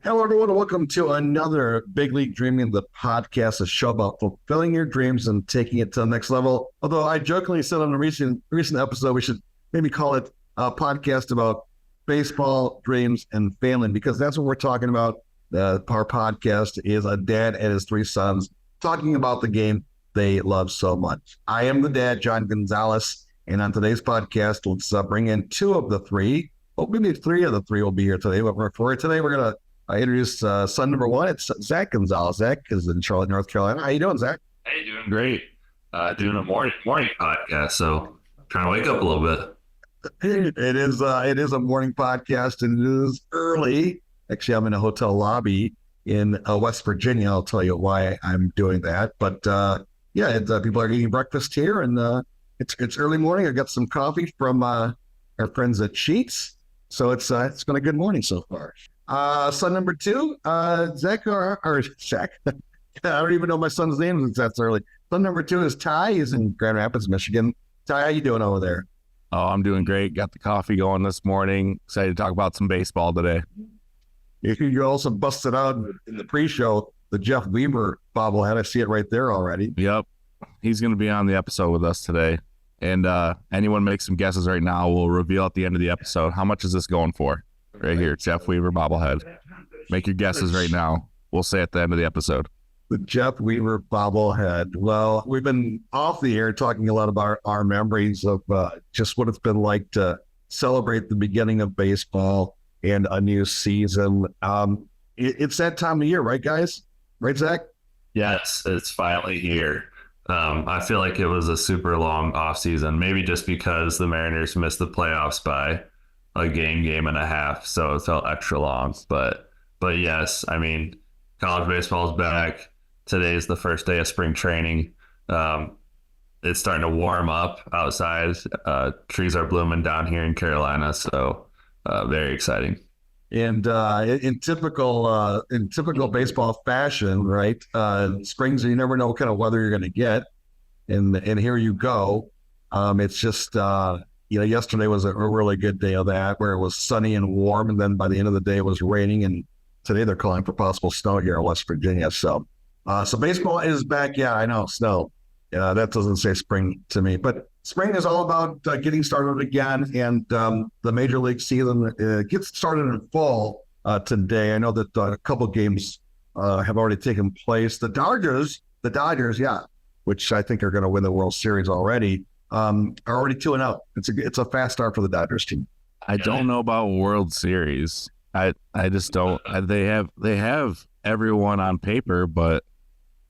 Hello, everyone, and welcome to another Big League Dreaming, the podcast, a show about fulfilling your dreams and taking it to the next level. Although I jokingly said on a recent episode, we should maybe call it a podcast about baseball, dreams, and family, because that's what we're talking about. Our podcast is a dad and his three sons talking about the game they love so much. I am the dad, John Gonzalez, and on today's podcast, let's bring in two of the three. Well, maybe three of the three will be here today, but for today, we're going to introduce son number one. It's Zak Gonzalez. Zak is in Charlotte, North Carolina. How you doing, Zak? Hey, doing great. Doing a morning podcast, so trying to wake up a little bit. It is a morning podcast, and it is early. Actually, I'm in a hotel lobby in West Virginia. I'll tell you why I'm doing that. But people are eating breakfast here, and it's early morning. I got some coffee from our friends at Sheets, so it's been a good morning so far. Son number two, Zak or Zak. I don't even know my son's name since that's early. Son number two is Ty. He's in Grand Rapids, Michigan. Ty, how you doing over there? Oh, I'm doing great. Got the coffee going this morning. Excited to talk about some baseball today. You also busted out in the pre-show the Jeff Weaver bobblehead. I see it right there already. Yep. He's going to be on the episode with us today. And anyone make some guesses right now, we'll reveal at the end of the episode. How much is this going for? Right here, Jeff Weaver bobblehead. Make your guesses right now. We'll say at the end of the episode. The Jeff Weaver bobblehead. Well, we've been off the air talking a lot about our memories of just what it's been like to celebrate the beginning of baseball and a new season. It's that time of year, right, guys? Right, Zak? Yes, it's finally here. I feel like it was a super long off season, maybe just because the Mariners missed the playoffs by a game and a half, so it felt extra long. But yes, I mean, college baseball is back. Today's the first day of spring training. It's starting to warm up outside. Trees are blooming down here in Carolina, so very exciting. And in typical baseball fashion, right? Springs, you never know what kind of weather you're going to get, and here you go. It's just yesterday was a really good day of that, where it was sunny and warm, and then by the end of the day it was raining, and today they're calling for possible snow here in West Virginia. So baseball is back. Yeah, I know, snow. That doesn't say spring to me, but spring is all about getting started again, and the Major League season gets started in fall today. I know that a couple games have already taken place. The Dodgers, yeah, which I think are going to win the World Series already, are already 2-0. It's a fast start for the Dodgers team. I don't know about World Series. I just don't. They have everyone on paper, but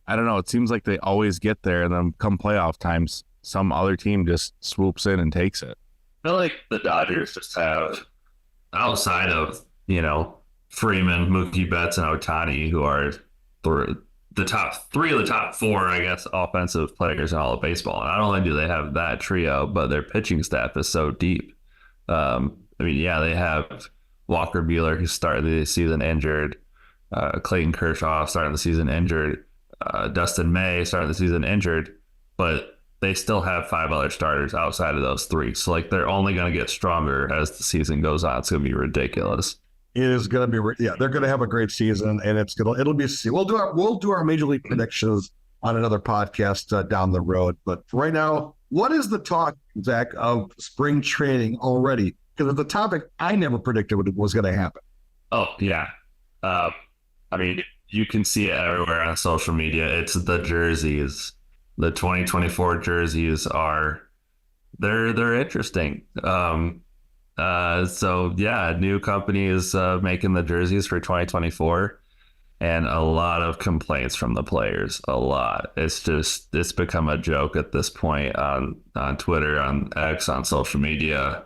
I don't know. It seems like they always get there, and then come playoff times, some other team just swoops in and takes it. I feel like the Dodgers just have, outside of, Freeman, Mookie Betts, and Ohtani, who are the top three of the top four, I guess, offensive players in all of baseball. And not only do they have that trio, but their pitching staff is so deep. They have Walker Buehler, who started the season injured, Clayton Kershaw starting the season injured, Dustin May starting the season injured, but they still have 5 other starters outside of those three. So they're only going to get stronger as the season goes on. It's going to be ridiculous. It is going to be, they're going to have a great season, and it'll be. We'll do our Major League predictions on another podcast down the road. But right now, what is the talk, Zak, of spring training already? Because it's a topic I never predicted was going to happen. Oh yeah, you can see it everywhere on social media. It's the jerseys. The 2024 jerseys they're interesting. New company is making the jerseys for 2024, and a lot of complaints from the players. A lot. It's become a joke at this point on Twitter, on X, on social media.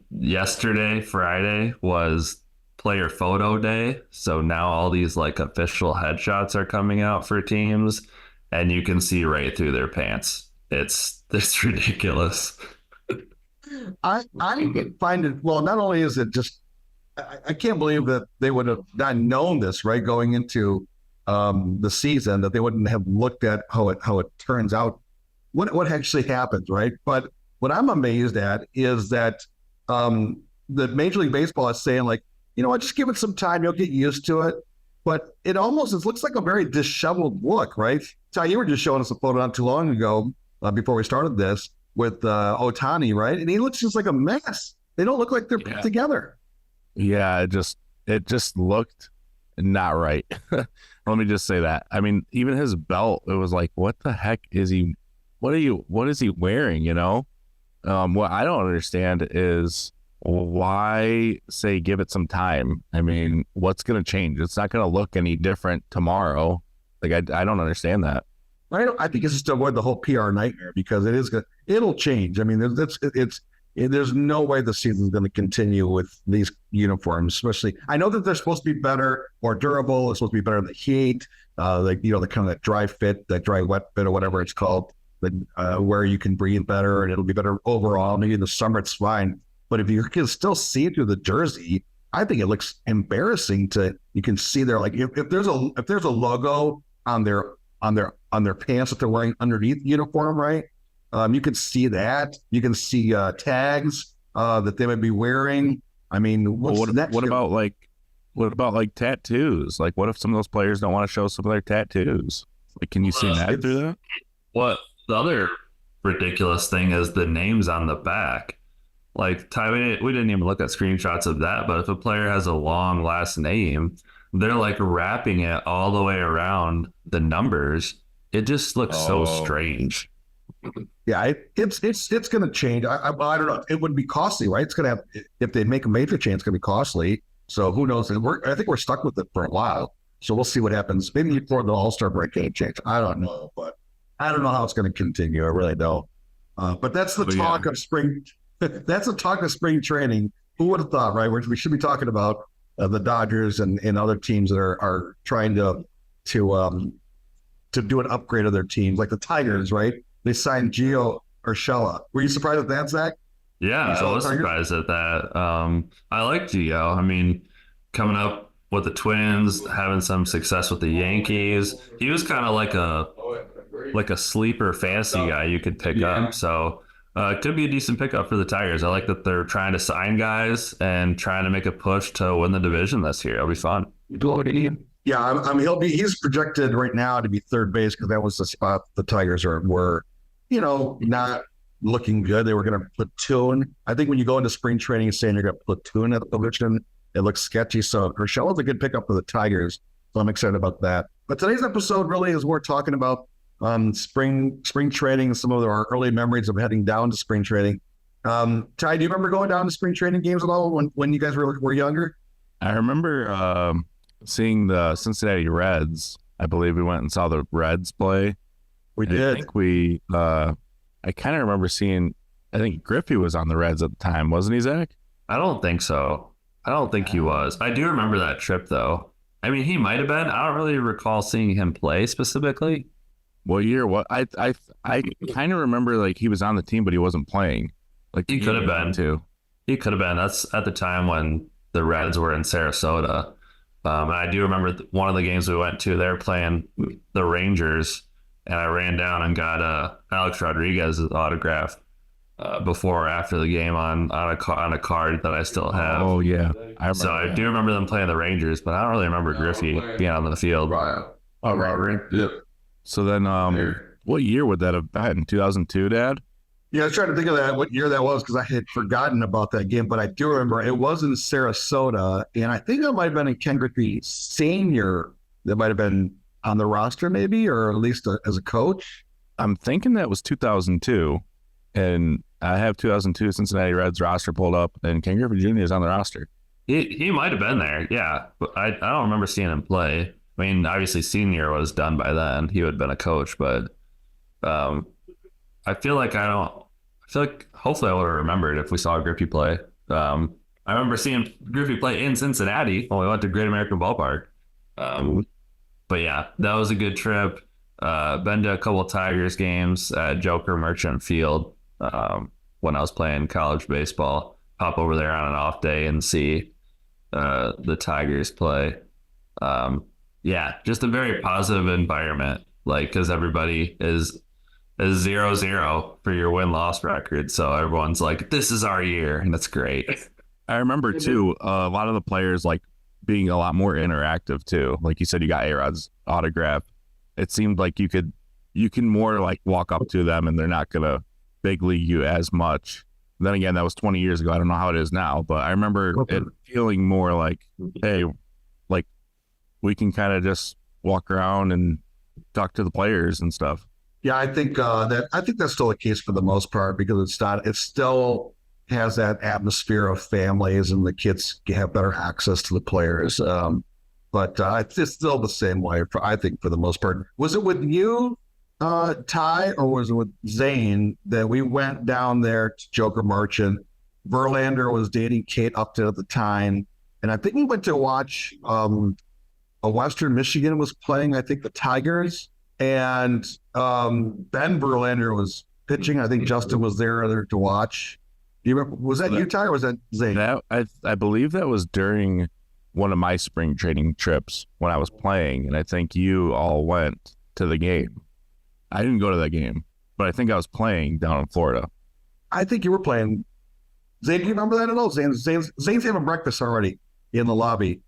Yesterday, Friday, was player photo day, so now all these official headshots are coming out for teams, and you can see right through their pants. It's ridiculous. I find it, well, not only is it just, I can't believe that they would have not known this, right, going into the season, that they wouldn't have looked at how it turns out, what actually happens, right? But what I'm amazed at is that the Major League Baseball is saying, you know what, just give it some time. You'll get used to it. But it looks like a very disheveled look, right? Ty, you were just showing us a photo not too long ago before we started this with Ohtani, right? And he looks just like a mess. They don't look like they're put together. Yeah, it just looked not right. Let me just say that. I mean, even his belt, it was like, what the heck is he? What is he wearing? You know, what I don't understand is why say give it some time. I mean, what's going to change? It's not going to look any different tomorrow. Like I don't understand that. I think it's just to avoid the whole PR nightmare because it'll change. I mean, there's no way the season's going to continue with these uniforms, especially. I know that they're supposed to be better, more durable. It's supposed to be better in the heat, like, you know, the kind of that dry fit, that dry wet fit or whatever it's called, where you can breathe better and it'll be better overall. Maybe in the summer it's fine. But if you can still see it through the jersey, I think it looks embarrassing you can see there, like if there's a logo on their pants that they're wearing underneath the uniform, right? You can see that. You can see tags that they might be wearing. I mean, what about like tattoos? Like, what if some of those players don't want to show some of their tattoos? Like, can you see that through that? What the other ridiculous thing is the names on the back. Like, Ty, we didn't even look at screenshots of that, but if a player has a long last name, they're like wrapping it all the way around the numbers. It just looks so strange. Yeah, it's going to change. I don't know. It would be costly, right? It's going to have, if they make a major change, it's going to be costly. So who knows? I think we're stuck with it for a while. So we'll see what happens. Maybe before the All-Star break can change. I don't know, but I don't know how it's going to continue. I really don't. But that's the talk of spring. That's the talk of spring training. Who would have thought, right? We should be talking about the Dodgers and other teams that are trying to do an upgrade of their teams, like the Tigers, right? They signed Gio Urshela. Were you surprised at that, Zach? Yeah, I was surprised at that. I like Gio. I mean, coming up with the Twins, having some success with the Yankees, he was kind of like a sleeper fantasy guy you could pick up. So it could be a decent pickup for the Tigers. I like that they're trying to sign guys and trying to make a push to win the division this year. It'll be fun. Yeah, I mean, he's projected right now to be third base because that was the spot the Tigers were, you know, not looking good. They were going to platoon. I think when you go into spring training and saying you're going to platoon at the position, it looks sketchy. So Urshela's a good pickup for the Tigers. So I'm excited about that. But today's episode really is we're talking about spring training and some of our early memories of heading down to spring training. Ty, do you remember going down to spring training games at all when you guys were younger? I remember seeing the Cincinnati Reds. I believe we went and saw the Reds play. We did. I think I kind of remember seeing, I think Griffey was on the Reds at the time, wasn't he, Zach? I don't think so. I don't think he was. I do remember that trip, though. I mean, he might have been. I don't really recall seeing him play specifically. What year? What I kind of remember like he was on the team, but he wasn't playing. Like he could have been too. He could have been. That's at the time when the Reds were in Sarasota. And I do remember one of the games we went to. They were playing the Rangers, and I ran down and got Alex Rodriguez's autograph before or after the game on a card that I still have. Oh yeah, I do remember them playing the Rangers, but I don't really remember Griffey being on the field. Robert. Yep. So then, what year would that have been? 2002, Dad? Yeah, I was trying to think of that, what year that was, because I had forgotten about that game, but I do remember it was in Sarasota, and I think it might have been in Ken Griffey Sr. that might have been on the roster maybe, or at least as a coach. I'm thinking that was 2002, and I have 2002 Cincinnati Reds roster pulled up, and Ken Griffey Jr. is on the roster. He might have been there, yeah, but I don't remember seeing him play. I mean, obviously Senior was done by then. He would have been a coach, but I feel like hopefully I would have remembered if we saw Griffey play. I remember seeing Griffey play in Cincinnati when we went to Great American Ballpark. But yeah, that was a good trip. Been to a couple of Tigers games at Joker Merchant Field when I was playing college baseball. Pop over there on an off day and see the Tigers play. Yeah, just a very positive environment, like, because everybody is 0-0 for your win-loss record. So everyone's like, this is our year, and it's great. I remember too, a lot of the players like being a lot more interactive too. Like you said, you got A-Rod's autograph. It seemed like you can more like walk up to them and they're not gonna big league you as much. Then again, that was 20 years ago. I don't know how it is now, but I remember it feeling more like, hey, like we can kind of just walk around and talk to the players and stuff. Yeah, I think that's still the case for the most part because it still has that atmosphere of families and the kids have better access to the players. But it's still the same way I think for the most part. Was it with you, Ty, or was it with Zane that we went down there to Joker Merchant? Verlander was dating Kate Upton at the time, and I think we went to watch a Western Michigan was playing, I think the Tigers, and Ben Verlander was pitching. I think Justin was there to watch. Do you remember, was that you, Ty, or was that Zane? That I believe that was during one of my spring training trips when I was playing, and I think you all went to the game. I didn't go to that game, but I think I was playing down in Florida. I think you were playing. Zane, do you remember that at all? Zane's having breakfast already in the lobby.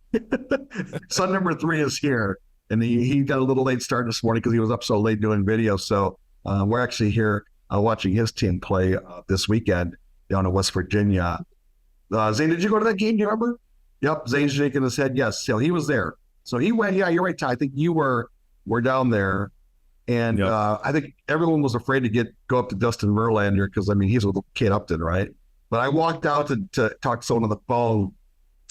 Son number 3 is here, and he got a little late start this morning because he was up so late doing video. So we're actually here watching his team play this weekend down in West Virginia. Zane, did you go to that game? Do you remember? Yep, Zane's shaking his head. Yes, so he was there. So he went. Yeah, you're right, Ty. I think you were down there. And yep. I think everyone was afraid to go up to Dustin Verlander because, I mean, he's with Kate Upton, right? But I walked out to talk to someone on the phone.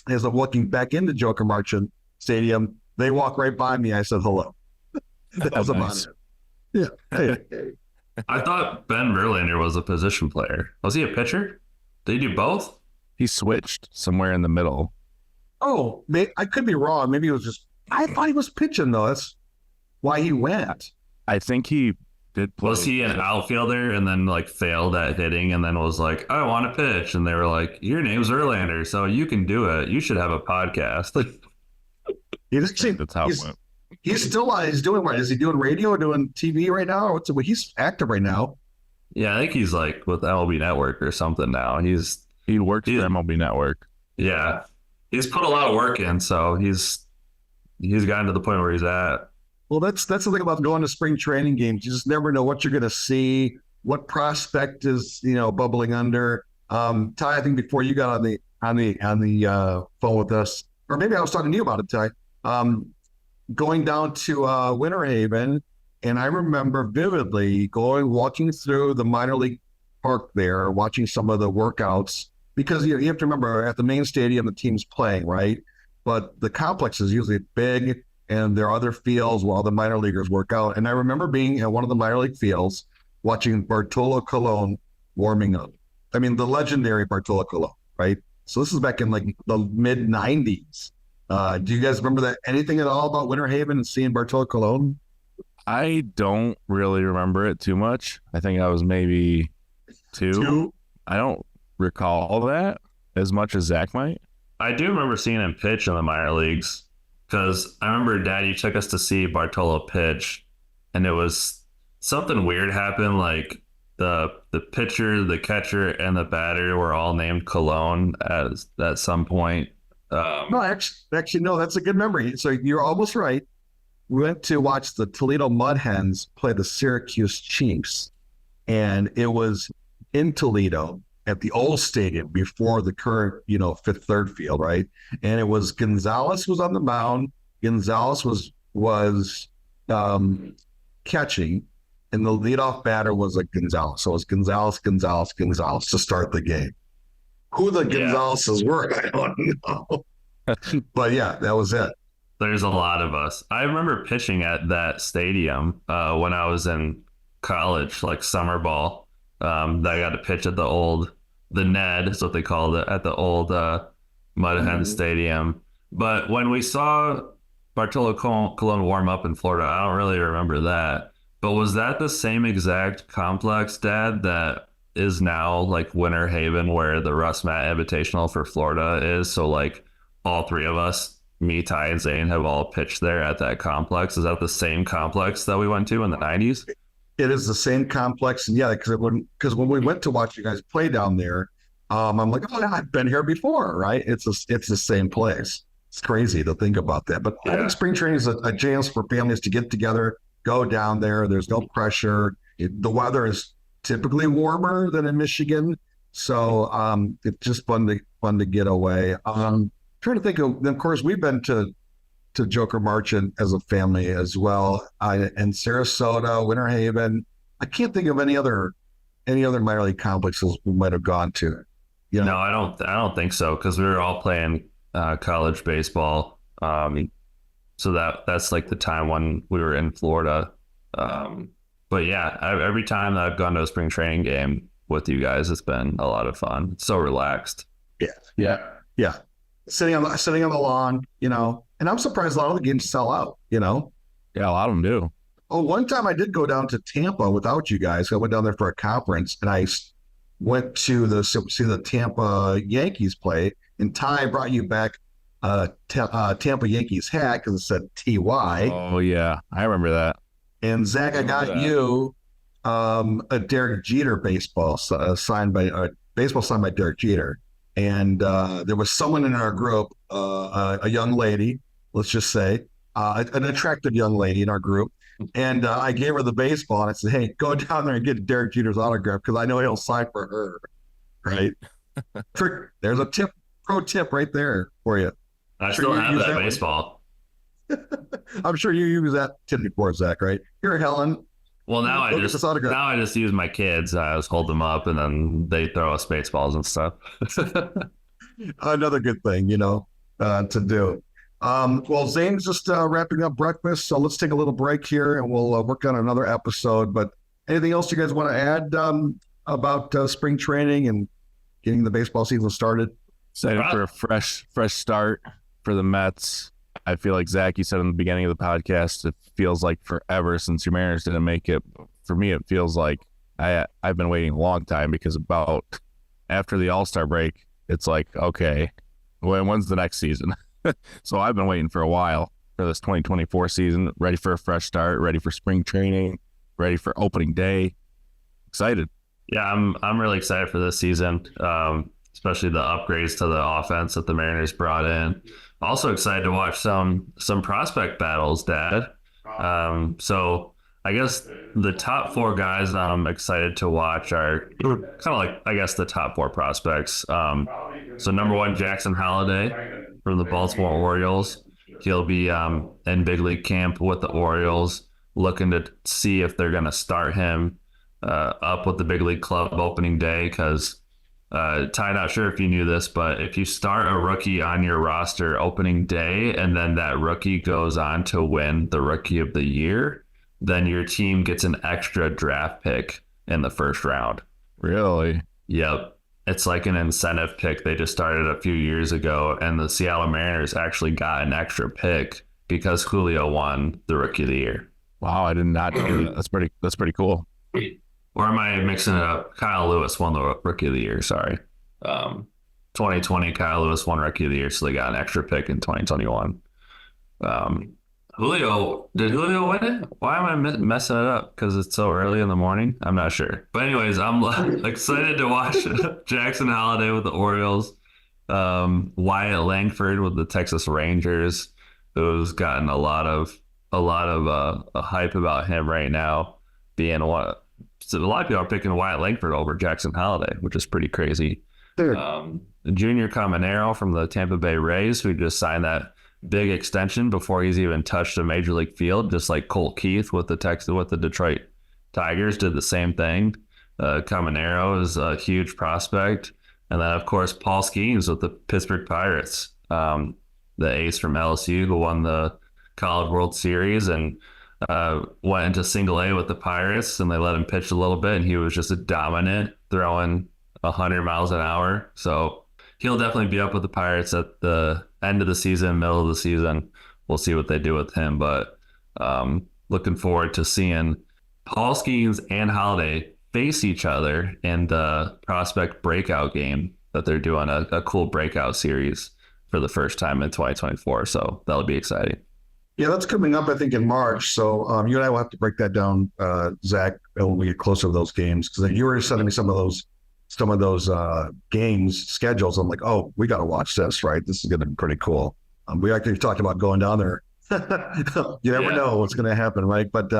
As I'm looking back into Joker Merchant Stadium, they walk right by me. I said hello. That was nice. Yeah. Hey. I thought Ben Verlander was a position player. Was he a pitcher? Did he do both? He switched somewhere in the middle. Oh, I could be wrong. Maybe it was just, I thought he was pitching, though. That's why he went. I think he did play. Was he an outfielder and then like failed at hitting and then was like, I want to pitch? And they were like, your name's Verlander, so you can do it. You should have a podcast. That's how it went. He's still he's doing what? Is he doing radio or doing TV right now? Or he's active right now. Yeah, I think he's like with MLB Network or something now. He works for MLB Network. Yeah. He's put a lot of work in, so he's gotten to the point where he's at. Well, that's the thing about going to spring training games. You just never know what you're going to see, what prospect is bubbling under. Ty, I think before you got on the phone with us, or maybe I was talking to you about it, Ty. Going down to Winter Haven, and I remember vividly walking through the minor league park there, watching some of the workouts because you have to remember at the main stadium the team's playing, right? But the complex is usually big. And there are other fields while the minor leaguers work out. And I remember being at one of the minor league fields watching Bartolo Colon warming up. I mean, the legendary Bartolo Colon, right? So this is back in like the mid 90s. Do you guys remember anything at all about Winter Haven and seeing Bartolo Colon? I don't really remember it too much. I think I was maybe two. I don't recall that as much as Zach might. I do remember seeing him pitch in the minor leagues. Because I remember Daddy took us to see Bartolo pitch, and it was something weird happened. Like the pitcher, the catcher, and the batter were all named Cologne at some point. No, actually, no, that's a good memory. So you're almost right. We went to watch the Toledo Mud Hens play the Syracuse Chiefs, and it was in Toledo at the old stadium before the current, Fifth Third field, right? And it was Gonzalez was on the mound. Gonzalez was catching, and the leadoff batter was Gonzalez. So it was Gonzalez to start the game. Who the Gonzalez's were, I don't know. But yeah, that was it. There's a lot of us. I remember pitching at that stadium when I was in college, like summer ball. That I got to pitch at the Ned is what they called it, at the old Mud Hen Stadium. But when we saw Bartolo Colon warm up in Florida, I don't really remember that. But was that the same exact complex, Dad, that is now like Winter Haven where the Russ Matt Invitational for Florida is? So like all three of us, me, Ty, and Zane, have all pitched there at that complex. Is that the same complex that we went to in the 90s? It is the same complex, and yeah, because when we went to watch you guys play down there, I'm like, oh, yeah, I've been here before, right? It's the same place. It's crazy to think about that. But I think spring training is a chance for families to get together, go down there. There's no pressure. The weather is typically warmer than in Michigan. So it's just fun to get away. Trying to think of course, we've been to Joker Marchant as a family as well. In Sarasota, Winter Haven. I can't think of any other minor league complexes we might have gone to. You know? No, I don't think so, because we were all playing college baseball. So that's like the time when we were in Florida. But yeah, every time that I've gone to a spring training game with you guys, it's been a lot of fun. It's so relaxed. Yeah. Sitting on the lawn, and I'm surprised a lot of the games sell out. Yeah, a lot of them do. Oh, one time I did go down to Tampa without you guys. I went down there for a conference, and I went to see the Tampa Yankees play. And Ty brought you back a Tampa Yankees hat because it said TY. Oh yeah, I remember that. And Zach, I got you a Derek Jeter baseball signed by Derek Jeter. And there was someone in our group, a young lady, let's just say, an attractive young lady in our group. And I gave her the baseball, and I said, hey, go down there and get Derek Jeter's autograph because I know he'll sign for her. Right? There's a pro tip right there for you. I still have that baseball. I'm sure you use that tip before, Zach, right? Here, Helen. Well, now I just use my kids. I just hold them up, and then they throw us baseballs and stuff. Another good thing, to do. Well, Zane's just wrapping up breakfast, so let's take a little break here, and we'll work on another episode. But anything else you guys want to add about spring training and getting the baseball season started? Excited for a fresh start for the Mets. I feel like, Zach, you said in the beginning of the podcast, it feels like forever since your Mariners didn't make it. For me, it feels like I've been waiting a long time, because about after the All-Star break, it's like, okay, when's the next season? So I've been waiting for a while for this 2024 season, ready for a fresh start, ready for spring training, ready for opening day. Excited. Yeah, I'm really excited for this season, especially the upgrades to the offense that the Mariners brought in. Also excited to watch some prospect battles, Dad. So I guess the top four guys I'm excited to watch are kind of like, I guess, the top four prospects. So number one, Jackson Holliday from the Baltimore Orioles. He'll be in big league camp with the Orioles, looking to see if they're going to start him up with the big league club opening day, because Ty, not sure if you knew this, but if you start a rookie on your roster opening day and then that rookie goes on to win the Rookie of the Year, then your team gets an extra draft pick in the first round. Really? Yep. It's like an incentive pick they just started a few years ago, and the Seattle Mariners actually got an extra pick because Julio won the Rookie of the Year. Wow, I did not know that. That's pretty cool. Or am I mixing it up? Kyle Lewis won the Rookie of the Year. Sorry. 2020, Kyle Lewis won Rookie of the Year, so they got an extra pick in 2021. Did Julio win it? Why am I messing it up? Because it's so early in the morning? I'm not sure. But anyways, I'm excited to watch Jackson Holliday with the Orioles, Wyatt Langford with the Texas Rangers, who's gotten a lot of hype about him right now, being what. So a lot of people are picking Wyatt Langford over Jackson Holliday, which is pretty crazy. Junior Caminero from the Tampa Bay Rays, who just signed that big extension before he's even touched a major league field, just like Colt Keith with the Detroit Tigers did the same thing. Caminero is a huge prospect. And then, of course, Paul Skeens with the Pittsburgh Pirates, the ace from LSU who won the College World Series and went into single A with the Pirates, and they let him pitch a little bit, and he was just a dominant, throwing 100 miles an hour. So he'll definitely be up with the Pirates at the end of the season, middle of the season. We'll see what they do with him, but looking forward to seeing Paul Skeens and Holliday face each other in the prospect breakout game that they're doing, a cool breakout series for the first time in 2024. So that'll be exciting. Yeah, that's coming up, I think, in March. So you and I will have to break that down, Zach, when we get closer to those games, because you were sending me some of those some of those games schedules, I'm like, oh, we got to watch this, right? This is going to be pretty cool. We actually talked about going down there. You never know what's going to happen, right? But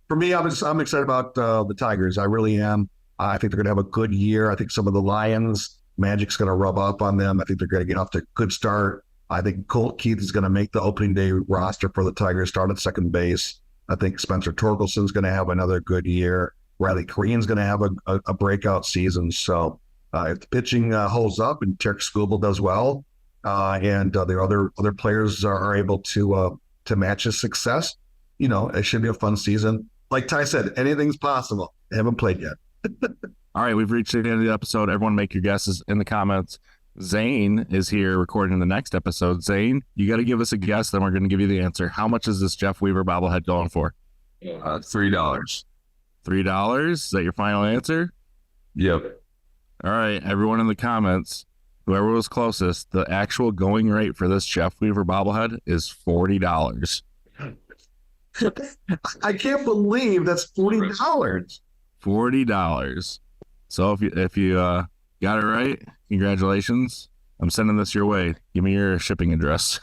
for me, I'm excited about the Tigers. I really am. I think they're going to have a good year. I think some of the Lions, Magic's going to rub up on them. I think they're going to get off to a good start. I think Colt Keith is going to make the opening day roster for the Tigers, start at second base. I think Spencer Torkelson's going to have another good year. Riley Korean's going to have a breakout season. So if the pitching holds up and Tarek Skubal does well, and the other players are able to match his success, it should be a fun season. Like Ty said, anything's possible. I haven't played yet. All right, we've reached the end of the episode. Everyone make your guesses in the comments. Zane is here recording the next episode. Zane, you got to give us a guess, then we're going to give you the answer. How much is this Jeff Weaver bobblehead going for? $3. $3? Is that your final answer? Yep. All right, everyone in the comments, whoever was closest, the actual going rate for this Jeff Weaver bobblehead is $40. I can't believe that's $40. $40. So if you got it right, congratulations. I'm sending this your way. Give me your shipping address.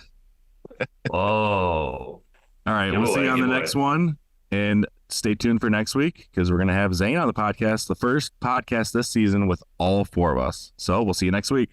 Oh. All right, we'll see you on the next one. And stay tuned for next week because we're going to have Zane on the podcast, the first podcast this season with all four of us. So we'll see you next week.